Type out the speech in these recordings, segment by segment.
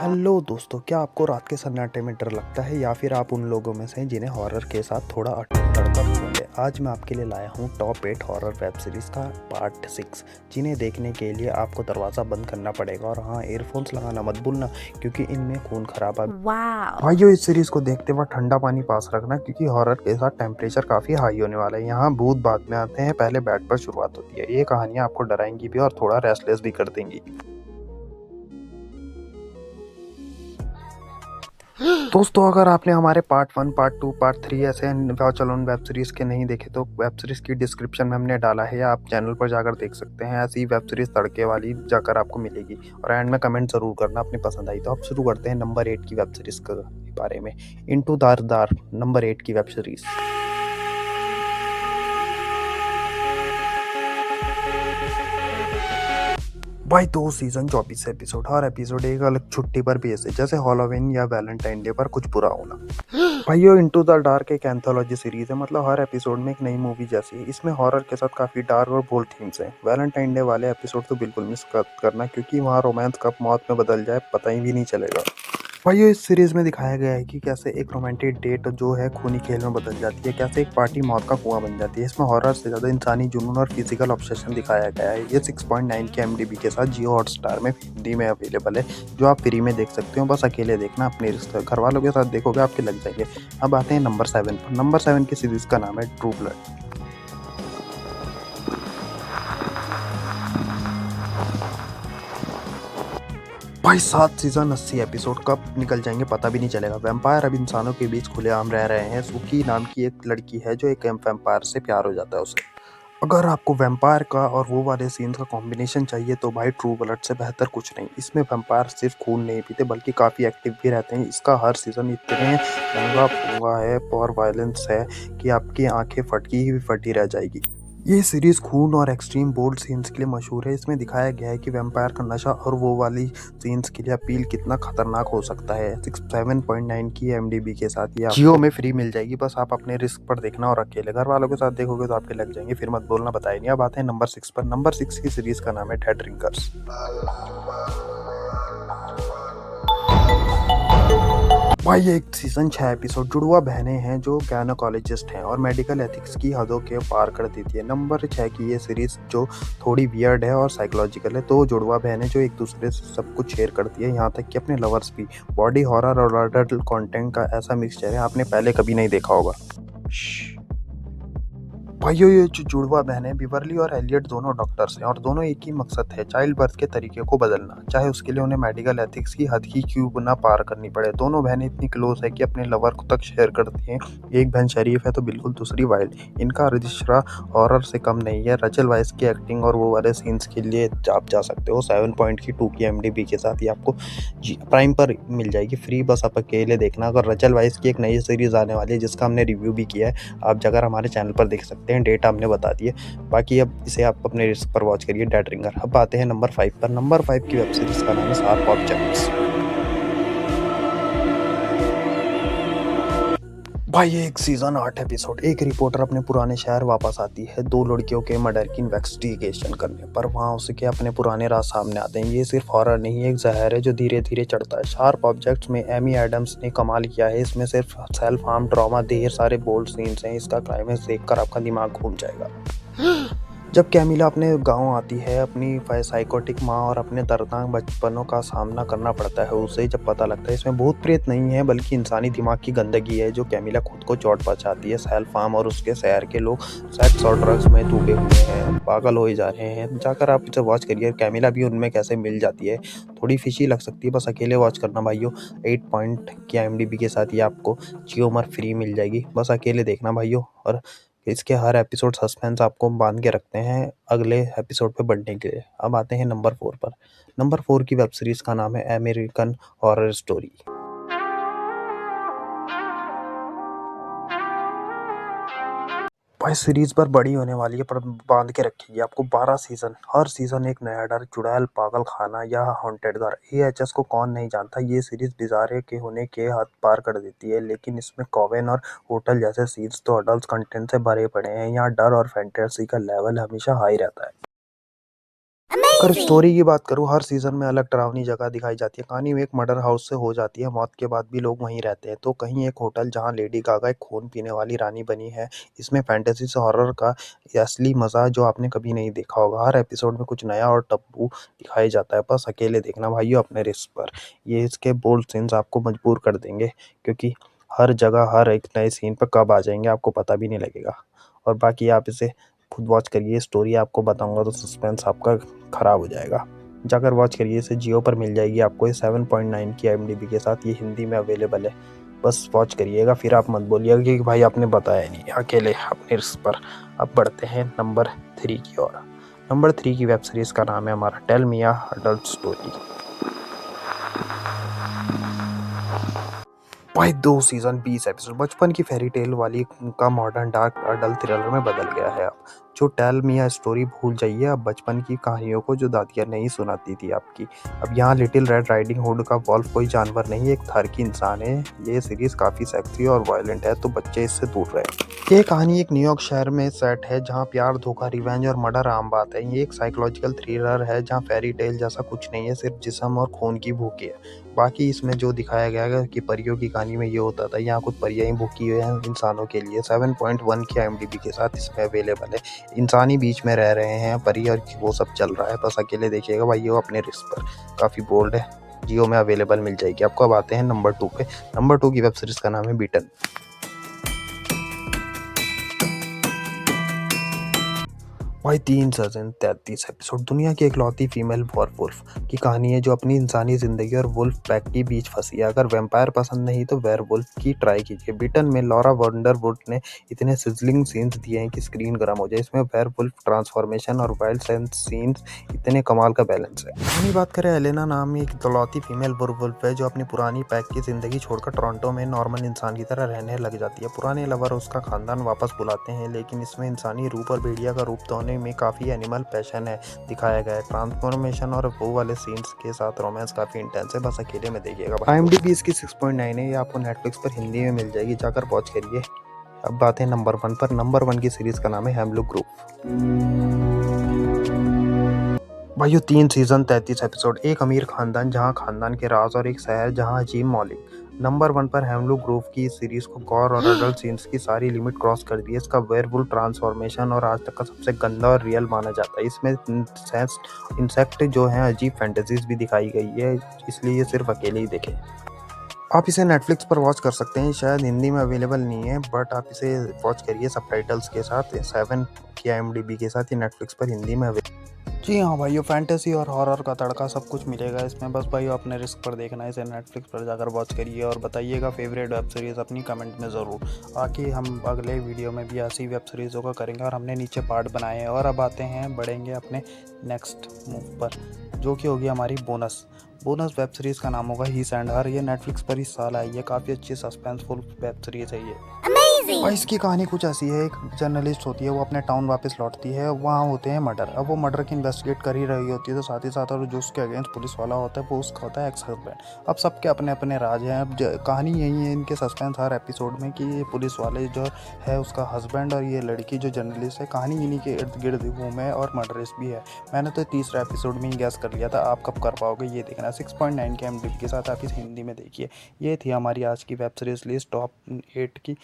Hello दोस्तों, क्या आपको रात के सन्नाटे में डर लगता है या फिर आप उन लोगों में से हैं जिन्हें हॉरर के साथ थोड़ा तड़का पसंद है? आज मैं आपके लिए लाया हूँ टॉप 8 हॉरर वेब सीरीज़ का पार्ट 6, जिन्हें देखने के लिए आपको दरवाज़ा बंद करना पड़ेगा। और हाँ, ईयरफोन्स लगाना मत भूलना क्योंकि इनमें खून खराबा भाइयों। इस सीरीज़ को देखते वक्त ठंडा पानी पास रखना क्योंकि हॉरर के साथ टेम्परेचर काफ़ी हाई होने वाला है। यहाँ भूत बाद में आते हैं, पहले बेड पर शुरुआत होती है। ये कहानियाँ आपको डराएंगी भी और थोड़ा रेस्टलेस भी कर देंगी। दोस्तों, अगर आपने हमारे पार्ट 1, पार्ट 2, पार्ट 3 ऐसे चलन वेब सीरीज़ के नहीं देखे तो वेब सीरीज़ की डिस्क्रिप्शन में हमने डाला है, या आप चैनल पर जाकर देख सकते हैं। ऐसी वेब सीरीज़ तड़के वाली जाकर आपको मिलेगी। और एंड में कमेंट ज़रूर करना अपनी पसंद आई तो। आप शुरू करते हैं नंबर 8 की वेब सीरीज़ के बारे में। इनटू दार नंबर 8 की वेब सीरीज़। भाई 2 सीज़न 24 एपिसोड, हर एपिसोड एक अलग छुट्टी पर बेस्ड है, जैसे हॉलोवीन या वैलेंटाइन डे पर कुछ बुरा होना। भाइयों, इनटू द डार्क एक एंथोलॉजी सीरीज है, मतलब हर एपिसोड में एक नई मूवी जैसी है। इसमें हॉरर के साथ काफी डार्क और बोल्ड थीम्स हैं। वैलेंटाइन डे वाले एपिसोड तो बिल्कुल मिस करना क्योंकि वहाँ रोमांस कब मौत में बदल जाए पता ही भी नहीं चलेगा। भाइयों, इस सीरीज में दिखाया गया है कि कैसे एक रोमांटिक डेट जो है खूनी खेल में बदल जाती है, कैसे एक पार्टी मौत का कुआं बन जाती है। इसमें हॉरर से ज्यादा इंसानी जुनून और फिजिकल ऑब्सेशन दिखाया गया है। ये 6.9 के एमडीबी के साथ जियो हॉटस्टार में हिंदी में अवेलेबल है, जो आप फ्री में देख सकते हो। बस अकेले देखना, अपने घर वालों के साथ देखोगे आपके लग जाएंगे। अब आते हैं नंबर 7 पर। नंबर 7 की सीरीज का नाम है ट्रू ब्लड। भाई 7 सीजन 80 एपिसोड कब निकल जाएंगे पता भी नहीं चलेगा। वैम्पायर अब इंसानों के बीच खुलेआम रह रहे हैं। सुकी नाम की एक लड़की है जो एक वैम्पायर से प्यार हो जाता है उसे। अगर आपको वैम्पायर का और वो वाले सीन्स का कॉम्बिनेशन चाहिए तो भाई ट्रू ब्लड से बेहतर कुछ नहीं। इसमें वैम्पायर सिर्फ खून नहीं पीते बल्कि काफ़ी एक्टिव भी रहते हैं। इसका हर सीजन इतने नंगा फूंगा है और वायलेंस है कि आपकी आंखें फटकी ही फटी रह जाएगी। ये सीरीज खून और एक्सट्रीम बोल्ड सीन्स के लिए मशहूर है। इसमें दिखाया गया है कि वैम्पायर का नशा और वो वाली सीन्स के लिए अपील कितना खतरनाक हो सकता है। 7.9 की एमडीबी के साथ ये जियो में फ्री मिल जाएगी। बस आप अपने रिस्क पर देखना और अकेले घर वालों के साथ देखोगे तो आपके लग जाएंगे, फिर मत बोलना बताए नहीं। अब आते हैं नंबर 6 पर। नंबर 6 की सीरीज का नाम है डेड ड्रिंकर्स। भाई ये एक सीजन 6 एपिसोड जुड़वा बहनें हैं जो गायनोकोलॉजिस्ट हैं और मेडिकल एथिक्स की हदों के पार कर देती है। नंबर 6 की ये सीरीज जो थोड़ी वियर्ड है और साइकोलॉजिकल है। तो जुड़वा बहनें जो एक दूसरे से सब कुछ शेयर करती है, यहाँ तक कि अपने लवर्स भी। बॉडी हॉरर और अडल्ट कंटेंट का ऐसा मिक्सचर है आपने पहले कभी नहीं देखा होगा। भाइयों, ये जो जुड़वा बहनें बिवरली और एलियट दोनों डॉक्टर्स हैं और दोनों एक ही मकसद है, चाइल्ड बर्थ के तरीके को बदलना, चाहे उसके लिए उन्हें मेडिकल एथिक्स की हद ही क्यों ना पार करनी पड़े। दोनों बहनें इतनी क्लोज है कि अपने लवर को तक शेयर करती हैं। एक बहन शरीफ है तो बिल्कुल दूसरी वाइल्ड। इनका रिश्ता हॉरर से कम नहीं है। रचल वाइस की एक्टिंग और वो वाले सीन्स के लिए आप जा सकते हो। 7.2 की एमडीबी के साथ ये आपको प्राइम पर मिल जाएगी फ्री। बस आप अकेले देखना। अगर रचल वाइस की एक नई सीरीज आने वाली है जिसका हमने रिव्यू भी किया है, आप जाकर हमारे चैनल पर देख सकते हैं। डेटा हमने बता दिए, बाकी अब इसे आप अपने रिस्क पर वॉच करिए। Dead ringer. अब आते हैं नंबर 5 पर। नंबर 5 की वेब सीरीज का नाम है शार्प ऑब्जेक्ट्स। भाई ये एक सीजन 8 एपिसोड। एक रिपोर्टर अपने पुराने शहर वापस आती है 2 लड़कियों के मर्डर की इन्वेस्टिगेशन करने पर। वहां उसके अपने पुराने राज सामने आते हैं। ये सिर्फ हॉरर नहीं, एक जहर है जो धीरे धीरे चढ़ता है। शार्प ऑब्जेक्ट्स में एमी एडम्स ने कमाल किया है। इसमें सिर्फ सेल्फ हार्म ड्रामा, ढेर सारे बोल्ड सीन्स हैं। इसका क्लाइमेक्स देखकर आपका दिमाग घूम जाएगा। जब कैमिला अपने गांव आती है, अपनी साइकोटिक माँ और अपने दर्दनाक बचपनों का सामना करना पड़ता है उसे। जब पता लगता है इसमें भूत प्रेत नहीं है बल्कि इंसानी दिमाग की गंदगी है, जो कैमिला खुद को चोट पहुंचाती है। सेल्फ फार्म और उसके शहर के लोग सेक्स और ड्रग्स में डूबे हुए हैं, पागल हो जा रहे हैं। जाकर आप इसे वॉच करिए। कैमिला भी उनमें कैसे मिल जाती है। थोड़ी फिशी लग सकती है, बस अकेले वॉच करना भाइयों। 8 पॉइंट की एमडीबी के साथ ये आपको जियो मर फ्री मिल जाएगी। बस अकेले देखना भाइयों। और इसके हर एपिसोड सस्पेंस आपको बांध के रखते हैं अगले एपिसोड पे बढ़ने के लिए। अब आते हैं नंबर 4 पर। नंबर 4 की वेब सीरीज का नाम है अमेरिकन हॉरर स्टोरी। भाई सीरीज पर बड़ी होने वाली है पर बांध के रखेगी आपको। 12 सीजन, हर सीजन एक नया डर, चुड़ैल, पागल खाना या हॉन्टेड घर। एएचएस को कौन नहीं जानता। ये सीरीज बिजारे के होने के हद पार कर देती है, लेकिन इसमें कॉवेन और होटल जैसे सीन्स तो अडल्ट कंटेंट से भरे पड़े हैं। यहाँ डर और फैंटेसी का लेवल हमेशा हाई रहता है। अगर स्टोरी की बात करूँ, हर सीज़न में अलग डरावनी जगह दिखाई जाती है। कहानी में एक मर्डर हाउस से हो जाती है, मौत के बाद भी लोग वहीं रहते हैं। तो कहीं एक होटल जहाँ लेडी गागा एक खून पीने वाली रानी बनी है। इसमें फैंटेसी से हॉरर का ये असली मज़ा जो आपने कभी नहीं देखा होगा। हर एपिसोड में कुछ नया और टब्बू दिखाया जाता है, बस अकेले देखना भाइयों अपने रिस्क पर। ये इसके बोल्ड सीन्स आपको मजबूर कर देंगे, क्योंकि हर जगह हर एक नए सीन पर कब आ जाएँगे आपको पता भी नहीं लगेगा। और बाकी आप इसे खुद वॉच करिए, स्टोरी आपको बताऊँगा तो सस्पेंस आपका खराब हो जाएगा। जाकर वॉच करिए, इसे जियो पर मिल जाएगी आपको। ये 7.9 की IMDb के साथ ये हिंदी में अवेलेबल है। बस वॉच करिएगा, फिर आप मत बोलिएगा कि भाई आपने बताया नहीं, अकेले अपने रिस्क पर। अब बढ़ते हैं नंबर 3 की ओर। नंबर 3 की वेब सीरीज़ का नाम है हमारा टेल मी अ अडल्ट स्टोरी। भाई 2 सीज़न 20 एपिसोड बचपन की फेरी टेल वाली का मॉडर्न डार्क अडल्ट थ्रिलर में बदल गया है अब। जो टेल मी अ स्टोरी भूल जाइए अब बचपन की कहानियों को जो दादियाँ नहीं सुनाती थी आपकी। अब यहाँ लिटिल रेड राइडिंग हुड का वॉल्फ कोई जानवर नहीं, एक थारकी इंसान है। ये सीरीज़ काफ़ी सेक्सी और वायलेंट है, तो बच्चे इससे दूर रहें। ये कहानी एक न्यूयॉर्क शहर में सेट है जहाँ प्यार, धोखा, रिवेंज और मर्डर आम बात है। ये एक साइकोलॉजिकल थ्रिलर है जहाँ फेरी टेल जैसा कुछ नहीं है, सिर्फ जिस्म और खून की भूख है। बाकी इसमें जो दिखाया गया है कि परियों की कहानी में ये होता था, यहाँ कुछ परियां ही भूखी हुई हैं इंसानों के लिए। 7.1 की IMDb के साथ इसमें अवेलेबल है। इंसान ही बीच में रह रहे हैं, परी और वो सब चल रहा है, बस अकेले देखिएगा भाई वो अपने रिस्क पर। काफ़ी बोल्ड है, जियो में अवेलेबल मिल जाएगी आपको। अब आते हैं नंबर 2 पे। नंबर 2 की वेब सीरीज़ का नाम है बीटन। भाई 3 सीज़न 33 एपिसोड, दुनिया की इकलौती फीमेल वॉरवुल्फ की कहानी है जो अपनी इंसानी ज़िंदगी और वुल्फ पैक के बीच फंसी है। अगर वैम्पायर पसंद नहीं तो वेयरवुल्फ की ट्राई कीजिए। ब्रिटेन में लॉरा वंडरवुड ने इतने सिजलिंग सीन्स दिए हैं कि स्क्रीन गर्म हो जाए। इसमें वेयरवुल्फ ट्रांसफॉर्मेशन और वाइल्ड सेंस सीन्स इतने कमाल का बैलेंस है। अपनी बात करें, एलेना नाम एक इकलौती फीमेल वुल्फ है जो अपनी पुरानी पैक की ज़िंदगी छोड़कर टोरंटो में नॉर्मल इंसान की तरह रहने लग जाती है। पुराने लवर उसका खानदान वापस बुलाते हैं, लेकिन इसमें इंसानी रूप और भेड़िया का रूप धोने में काफ़ी एनिमल पैशन है दिखाया गया है। ट्रांसफॉर्मेशन और वो वाले सीन्स के साथ रोमांस काफ़ी इंटेंस है, बस अकेले में देखिएगा। IMDb इसकी 6.9 है, ये आपको नेटफ्लिक्स पर हिंदी में मिल जाएगी, जाकर वॉच करिए। अब बात है नंबर 1 पर। नंबर 1 की सीरीज़ का नाम है हेमलॉक ग्रुप। भाइयों 3 सीज़न 33 एपिसोड, एक अमीर खानदान जहां खानदान के राज और एक शहर जहां अजीब मौलिक। नंबर 1 पर हेमलॉक ग्रोव की इस सीरीज को गॉर और अडल्ट सीन्स की सारी लिमिट क्रॉस कर दी है। इसका वेयरवुल्फ ट्रांसफॉर्मेशन और आज तक का सबसे गंदा और रियल माना जाता है। इसमें इंसेक्ट जो हैं अजीब फैंटेसीज भी दिखाई गई है, इसलिए ये सिर्फ अकेले ही देखें। आप इसे नेटफ्लिक्स पर वॉच कर सकते हैं, शायद हिंदी में अवेलेबल नहीं है, बट आप इसे वॉच करिए सबटाइटल्स के साथ। 7 की IMDb के साथ ये नेटफ्लिक्स पर हिंदी में जी हाँ भाइयों, फैंटेसी और हॉरर का तड़का सब कुछ मिलेगा इसमें। बस भाइयों अपने रिस्क पर देखना है इसे, नेटफ्लिक्स पर जाकर वॉच करिए और बताइएगा फेवरेट वेब सीरीज़ अपनी कमेंट में ज़रूर। बाकी हम अगले वीडियो में भी ऐसी वेब सीरीज़ों का करेंगे और हमने नीचे पार्ट बनाए हैं। और अब आते हैं, बढ़ेंगे अपने नेक्स्ट मूव पर, जो कि होगी हमारी बोनस वेब सीरीज़ का नाम होगा ही एंड हर। ये नेटफ्लिक्स पर इस साल आई है, काफ़ी अच्छी सस्पेंसफुल वेब सीरीज़ है ये। और इसकी कहानी कुछ ऐसी है, एक जर्नलिस्ट होती है, वो अपने टाउन वापस लौटती है, वहाँ होते हैं मर्डर। अब वो मर्डर की इन्वेस्टिगेट कर ही रही होती है, तो साथ ही साथ और जो उसके अगेंस्ट पुलिस वाला होता है वो उसका होता है एक्स हस्बैंड। अब सबके अपने अपने राज हैं। अब कहानी यही है इनके सस्पेंस हर एपिसोड में कि ये पुलिस वाले जो है उसका हस्बैंड और ये लड़की जो जर्नलिस्ट है, कहानी इन्हीं के इर्द गिर्द घूमे और मर्डरस भी है। मैंने तो तीसरा एपिसोड में ही गैस कर लिया था, आप कब कर पाओगे ये देखना। 6.9 के IMDb के साथ आप इस हिंदी में देखिए। ये थी हमारी आज की वेब सीरीज लिस्ट टॉप 8 की।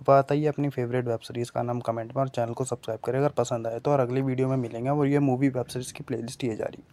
बताइए अपनी फेवरेट वेब सीरीज़ का नाम कमेंट में, और चैनल को सब्सक्राइब करें अगर पसंद आए तो। और अगली वीडियो में मिलेंगे, और ये मूवी वेब सीरीज़ की प्लेलिस्ट ही है जारी।